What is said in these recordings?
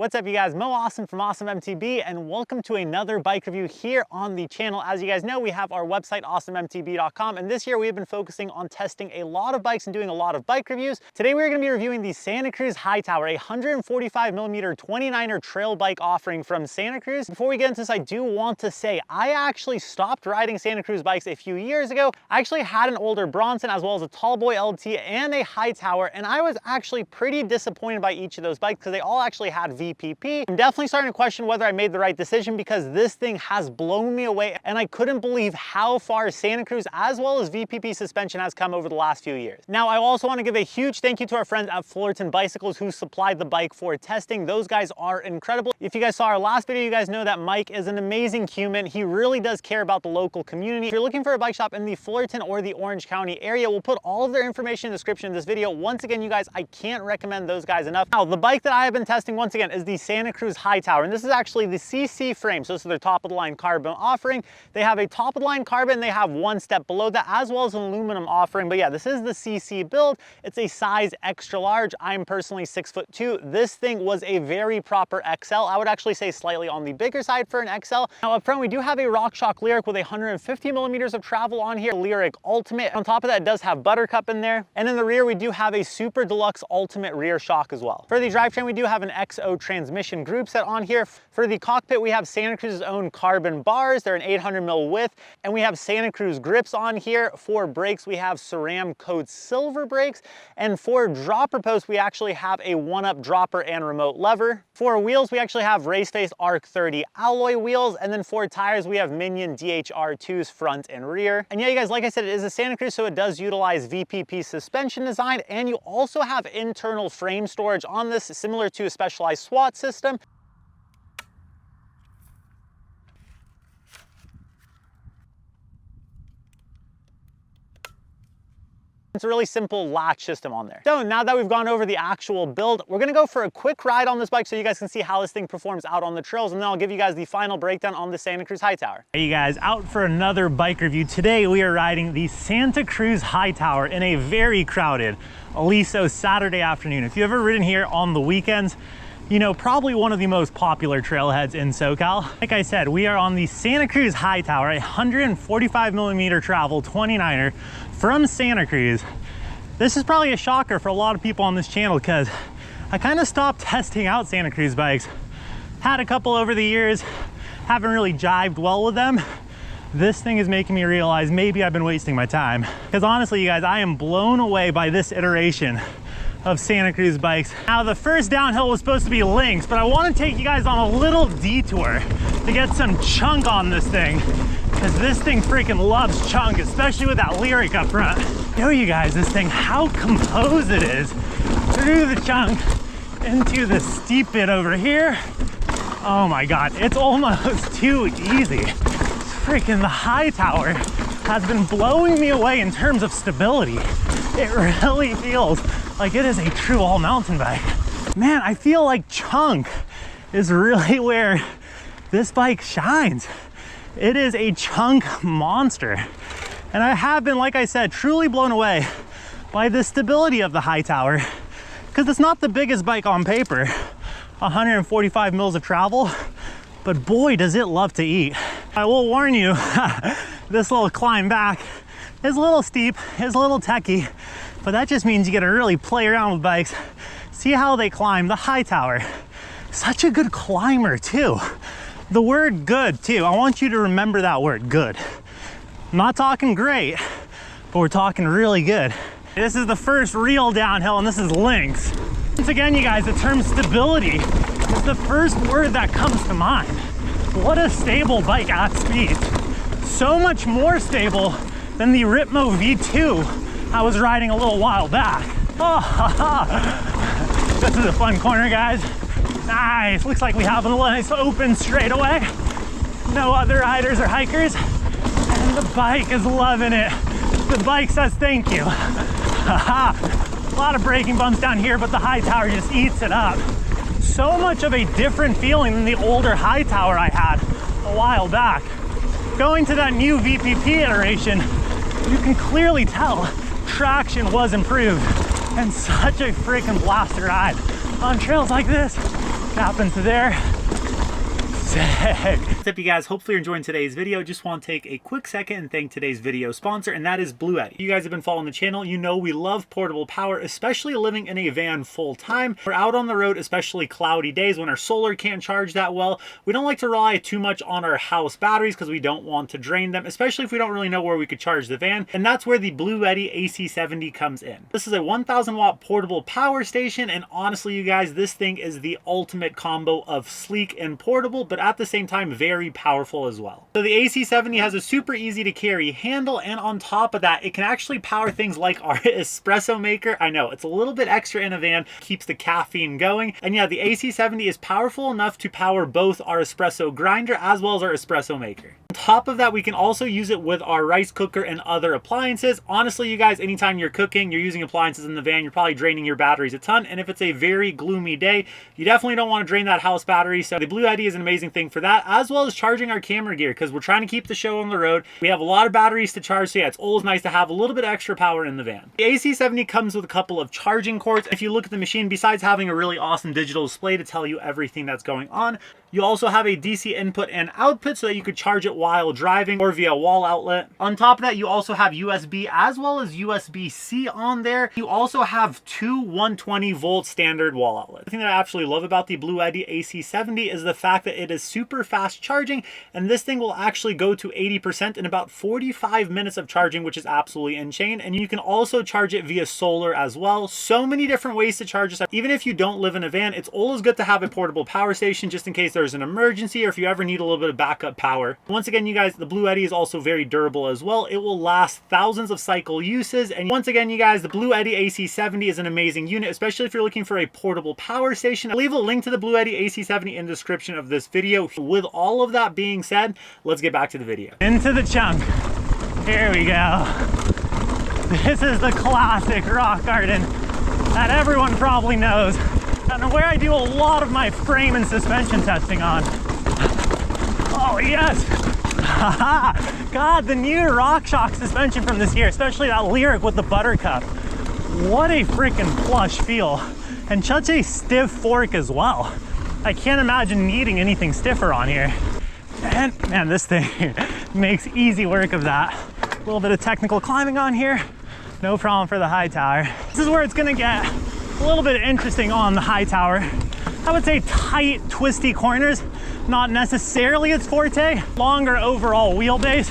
What's up, you guys? Mo Awesome from Awesome MTB, and welcome to another bike review here on the channel. As you guys know, we have our website, awesomemtb.com, and this year we have been focusing on testing a lot of bikes and doing a lot of bike reviews. Today we're going to be reviewing the Santa Cruz Hightower, a 145mm 29er trail bike offering from Santa Cruz. Before we get into this, I do want to say I actually stopped riding Santa Cruz bikes a few years ago. I actually had an older Bronson as well as a Tallboy LT and a Hightower, and I was actually pretty disappointed by each of those bikes because they all actually had VPP. I'm definitely starting to question whether I made the right decision because this thing has blown me away, and I couldn't believe how far Santa Cruz as well as VPP suspension has come over the last few years. Now, I also want to give a huge thank you to our friends at Fullerton Bicycles who supplied the bike for testing. Those guys are incredible. If you guys saw our last video, you guys know that Mike is an amazing human. He really does care about the local community. If you're looking for a bike shop in the Fullerton or the Orange County area, we'll put all of their information in the description of this video. Once again, you guys, I can't recommend those guys enough. Now, the bike that I have been testing once again is the Santa Cruz Hightower, and this is actually the CC frame. So this is their top of the line carbon offering. They have a top of the line carbon, they have one step below that, as well as an aluminum offering. But yeah, this is the CC build. It's a size extra large. I'm personally 6'2". This thing was a very proper XL. I would actually say slightly on the bigger side for an XL. Now up front, we do have a RockShox Lyric with 150mm of travel on here, Lyric Ultimate. On top of that, it does have Buttercup in there. And in the rear, we do have a Super Deluxe Ultimate rear shock as well. For the drivetrain, we do have an XO transmission group set on here. For the cockpit, we have Santa Cruz's own carbon bars. They're an 800mm width, and we have Santa Cruz grips on here. For brakes, we have SRAM Code Silver brakes, and for dropper posts, we actually have a 1-up dropper and remote lever. For wheels, we actually have Raceface Arc 30 alloy wheels, and then for tires, we have Minion DHR2s front and rear. And yeah, you guys, like I said, it is a Santa Cruz, so it does utilize VPP suspension design, and you also have internal frame storage on this, similar to a Specialized SWAT system. It's a really simple latch system on there. So now that we've gone over the actual build, we're gonna go for a quick ride on this bike so you guys can see how this thing performs out on the trails, and then I'll give you guys the final breakdown on the Santa Cruz Hightower. Hey you guys, out for another bike review. Today we are riding the Santa Cruz Hightower in a very crowded Aliso Saturday afternoon. If you've ever ridden here on the weekends, you know, probably one of the most popular trailheads in SoCal. Like I said, we are on the Santa Cruz Hightower, a 145mm travel 29er from Santa Cruz. This is probably a shocker for a lot of people on this channel because I kind of stopped testing out Santa Cruz bikes. Had a couple over the years, haven't really jived well with them. This thing is making me realize maybe I've been wasting my time. Because honestly, you guys, I am blown away by this iteration of Santa Cruz bikes. Now, the first downhill was supposed to be links, but I want to take you guys on a little detour to get some chunk on this thing, because this thing freaking loves chunk, especially with that Lyric up front. Show you guys this thing, how composed it is through the chunk into the steep bit over here. Oh my God, it's almost too easy. Freaking the Hightower has been blowing me away in terms of stability. It really feels like it is a true all mountain bike. Man, I feel like chunk is really where this bike shines. It is a chunk monster. And I have been, like I said, truly blown away by the stability of the Hightower, because it's not the biggest bike on paper, 145 mils of travel, but boy, does it love to eat. I will warn you, this little climb back is a little steep, is a little techy, but that just means you get to really play around with bikes, see how they climb. The Hightower, such a good climber too. The word good too, I want you to remember that word, good. I'm not talking great, but we're talking really good. This is the first real downhill, and this is links. Once again, you guys, the term stability is the first word that comes to mind. What a stable bike at speed. So much more stable than the Ritmo V2 I was riding a little while back. Oh, this is a fun corner, guys. Nice, looks like we have a nice open straightaway. No other riders or hikers, and the bike is loving it. The bike says thank you. A lot of braking bumps down here, but the Hightower just eats it up. So much of a different feeling than the older Hightower I had a while back. Going to that new VPP iteration, you can clearly tell traction was improved, and such a freaking blast to ride on trails like this. Tap into there. Sick. What's up, you guys? Hopefully you're enjoying today's video. Just want to take a quick second and thank today's video sponsor, and that is Blue Eddy. You guys have been following the channel. You know we love portable power, especially living in a van full time. We're out on the road, especially cloudy days when our solar can't charge that well. We don't like to rely too much on our house batteries because we don't want to drain them, especially if we don't really know where we could charge the van. And that's where the Blue Eddy AC70 comes in. This is a 1000 watt portable power station, and honestly, you guys, this thing is the ultimate combo of sleek and portable, but at the same time very powerful as well. So the AC70 has a super easy to carry handle, and on top of that, it can actually power things like our espresso maker. I know it's a little bit extra in a van, keeps the caffeine going. And yeah, the AC70 is powerful enough to power both our espresso grinder as well as our espresso maker. On top of that, we can also use it with our rice cooker and other appliances. Honestly, you guys, anytime you're cooking, you're using appliances in the van, you're probably draining your batteries a ton. And if it's a very gloomy day, you definitely don't want to drain that house battery. So the Blue Eddy is an amazing thing for that, as well as charging our camera gear, because we're trying to keep the show on the road. We have a lot of batteries to charge, so yeah, it's always nice to have a little bit extra power in the van. The AC70 comes with a couple of charging cords. If you look at the machine, besides having a really awesome digital display to tell you everything that's going on, you also have a DC input and output so that you could charge it while driving or via wall outlet. On top of that, you also have USB as well as USB-C on there. You also have two 120 volt standard wall outlets. The thing that I absolutely love about the Blue Eddy AC70 is the fact that it is super fast charging, and this thing will actually go to 80% in about 45 minutes of charging, which is absolutely insane. And you can also charge it via solar as well. So many different ways to charge this. Even if you don't live in a van, it's always good to have a portable power station just in case there's an emergency or if you ever need a little bit of backup power. Once again, you guys, the Blue Eddy is also very durable as well. It will last thousands of cycle uses. And once again, you guys, the Blue Eddy AC70 is an amazing unit, especially if you're looking for a portable power station. I'll leave a link to the Blue Eddy AC70 in the description of this video. With all of that being said, let's get back to the video. Into the chunk. Here we go. This is the classic rock garden that everyone probably knows, and where I do a lot of my frame and suspension testing on. Oh yes! God, the new RockShox suspension from this year, especially that Lyric with the Buttercup. What a freaking plush feel. And such a stiff fork as well. I can't imagine needing anything stiffer on here. And man, this thing makes easy work of that. A little bit of technical climbing on here. No problem for the Hightower. This is where it's gonna get a little bit interesting on the Hightower. I would say tight, twisty corners, not necessarily its forte. Longer overall wheelbase.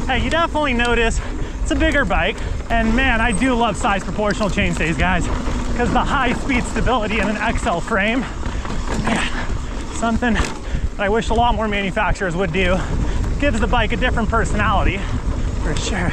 Hey, you definitely notice it's a bigger bike. And man, I do love size proportional chainstays, guys, because the high speed stability in an XL frame, man, something that I wish a lot more manufacturers would do. Gives the bike a different personality, for sure.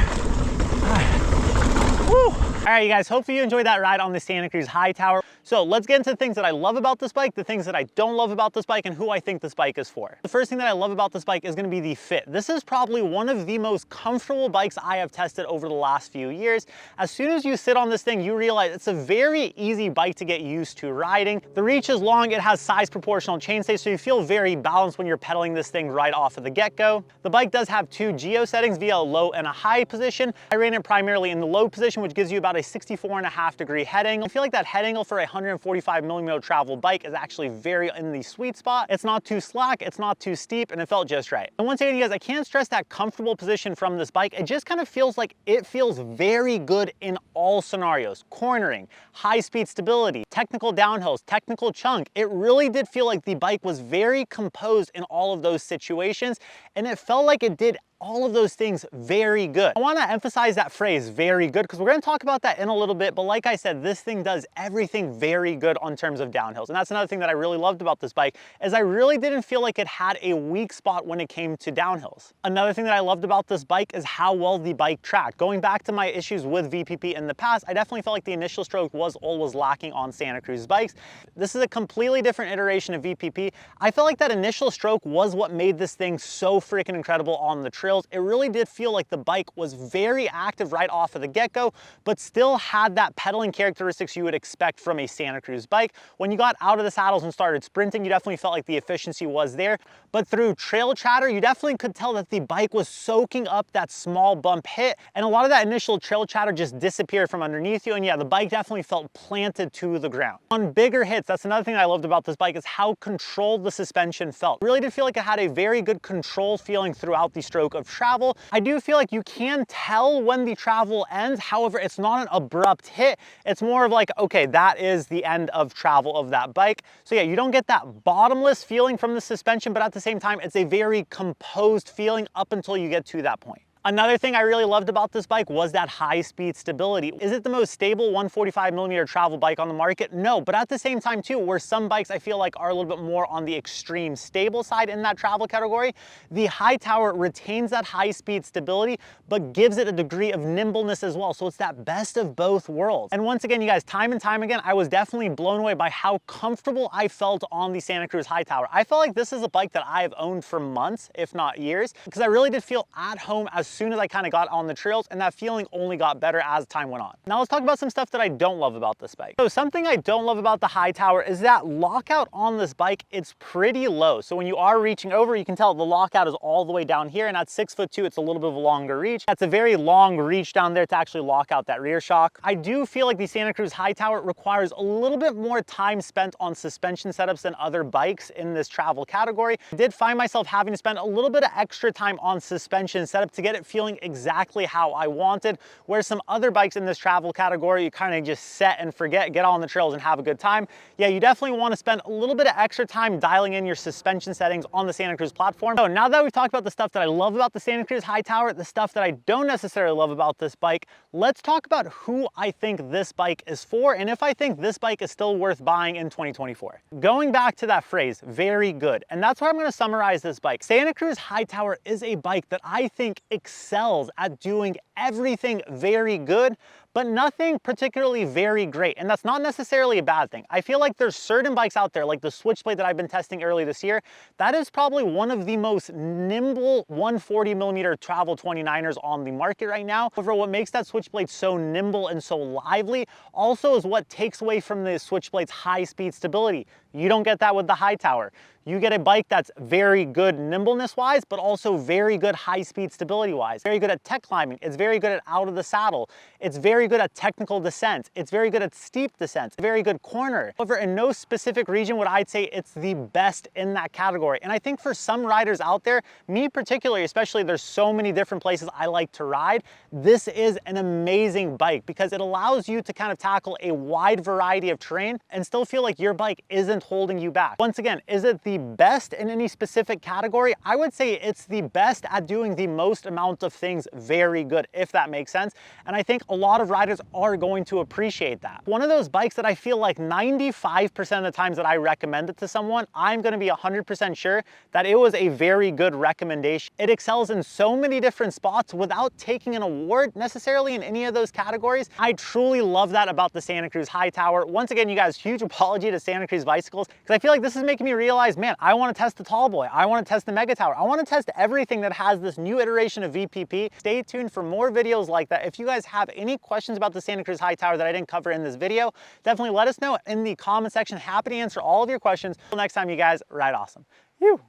Woo! All right, you guys, hopefully you enjoyed that ride on the Santa Cruz Hightower. So let's get into the things that I love about this bike, the things that I don't love about this bike, and who I think this bike is for. The first thing that I love about this bike is gonna be the fit. This is probably one of the most comfortable bikes I have tested over the last few years. As soon as you sit on this thing, you realize it's a very easy bike to get used to riding. The reach is long, it has size proportional chainstays, so you feel very balanced when you're pedaling this thing right off of the get-go. The bike does have two geo settings via a low and a high position. I ran it primarily in the low position, which gives you about a 64.5 degree head angle. I feel like that head angle for a 145mm travel bike is actually very in the sweet spot. It's not too slack, it's not too steep, and it felt just right. And once again, you guys, I can't stress that comfortable position from this bike. It just kind of feels like it feels very good in all scenarios. Cornering, high speed stability, technical downhills, technical chunk. It really did feel like the bike was very composed in all of those situations, and it felt like it did all of those things very good. I want to emphasize that phrase, very good, because we're going to talk about that in a little bit, but like I said, this thing does everything very good on terms of downhills. And that's another thing that I really loved about this bike, is I really didn't feel like it had a weak spot when it came to downhills. Another thing that I loved about this bike is how well the bike tracked. Going back to my issues with VPP in the past, I definitely felt like the initial stroke was always lacking on Santa Cruz bikes. This is a completely different iteration of VPP. I felt like that initial stroke was what made this thing so freaking incredible on the trail. trails, it really did feel like the bike was very active right off of the get-go, but still had that pedaling characteristics you would expect from a Santa Cruz bike. When you got out of the saddles and started sprinting, you definitely felt like the efficiency was there, but through trail chatter, you definitely could tell that the bike was soaking up that small bump hit, and a lot of that initial trail chatter just disappeared from underneath you, and yeah, the bike definitely felt planted to the ground. On bigger hits, that's another thing I loved about this bike, is how controlled the suspension felt. It really did feel like it had a very good control feeling throughout the stroke of travel. I do feel like you can tell when the travel ends, however, it's not an abrupt hit. It's more of like, okay, that is the end of travel of that bike. So yeah, you don't get that bottomless feeling from the suspension, but at the same time, it's a very composed feeling up until you get to that point. Another thing I really loved about this bike was that high-speed stability. Is it the most stable 145mm travel bike on the market? No, but at the same time too, where some bikes I feel like are a little bit more on the extreme stable side in that travel category, the Hightower retains that high-speed stability, but gives it a degree of nimbleness as well. So it's that best of both worlds. And once again, you guys, time and time again, I was definitely blown away by how comfortable I felt on the Santa Cruz Hightower. I felt like this is a bike that I have owned for months, if not years, because I really did feel at home as soon as I kind of got on the trails, and that feeling only got better as time went on. Now let's talk about some stuff that I don't love about this bike. So something I don't love about the Hightower is that lockout on this bike, it's pretty low. So when you are reaching over, you can tell the lockout is all the way down here, and at 6'2", it's a little bit of a longer reach. That's a very long reach down there to actually lock out that rear shock. I do feel like the Santa Cruz Hightower requires a little bit more time spent on suspension setups than other bikes in this travel category. I did find myself having to spend a little bit of extra time on suspension setup to get it feeling exactly how I wanted, where some other bikes in this travel category, you kind of just set and forget, get on the trails and have a good time. Yeah, you definitely want to spend a little bit of extra time dialing in your suspension settings on the Santa Cruz platform. So now that we've talked about the stuff that I love about the Santa Cruz Hightower, the stuff that I don't necessarily love about this bike, let's talk about who I think this bike is for and if I think this bike is still worth buying in 2024. Going back to that phrase, very good, and that's where I'm going to summarize this bike. Santa Cruz Hightower is a bike that I think excels at doing everything very good, but nothing particularly very great. And that's not necessarily a bad thing. I feel like there's certain bikes out there, like the Switchblade that I've been testing early this year, that is probably one of the most nimble 140mm travel 29ers on the market right now. However, what makes that Switchblade so nimble and so lively also is what takes away from the Switchblade's high speed stability. You don't get that with the Hightower. You get a bike that's very good nimbleness-wise, but also very good high-speed stability-wise. Very good at tech climbing. It's very good at out of the saddle. It's very good at technical descent. It's very good at steep descents. Very good corner. However, in no specific region would I say it's the best in that category. And I think for some riders out there, me particularly, especially, there's so many different places I like to ride, this is an amazing bike because it allows you to kind of tackle a wide variety of terrain and still feel like your bike isn't holding you back. Once again, is it the best in any specific category? I would say it's the best at doing the most amount of things very good, if that makes sense. And I think a lot of riders are going to appreciate that. One of those bikes that I feel like 95% of the times that I recommend it to someone, I'm going to be 100% sure that it was a very good recommendation. It excels in so many different spots without taking an award necessarily in any of those categories. I truly love that about the Santa Cruz Hightower. Once again, you guys, huge apology to Santa Cruz Bicycles, because I feel like this is making me realize, man, I want to test the Tall Boy. I want to test the Mega Tower. I want to test everything that has this new iteration of VPP. Stay tuned for more videos like that. If you guys have any questions about the Santa Cruz Hightower that I didn't cover in this video, definitely let us know in the comment section. Happy to answer all of your questions. Until next time, you guys, ride awesome. Phew.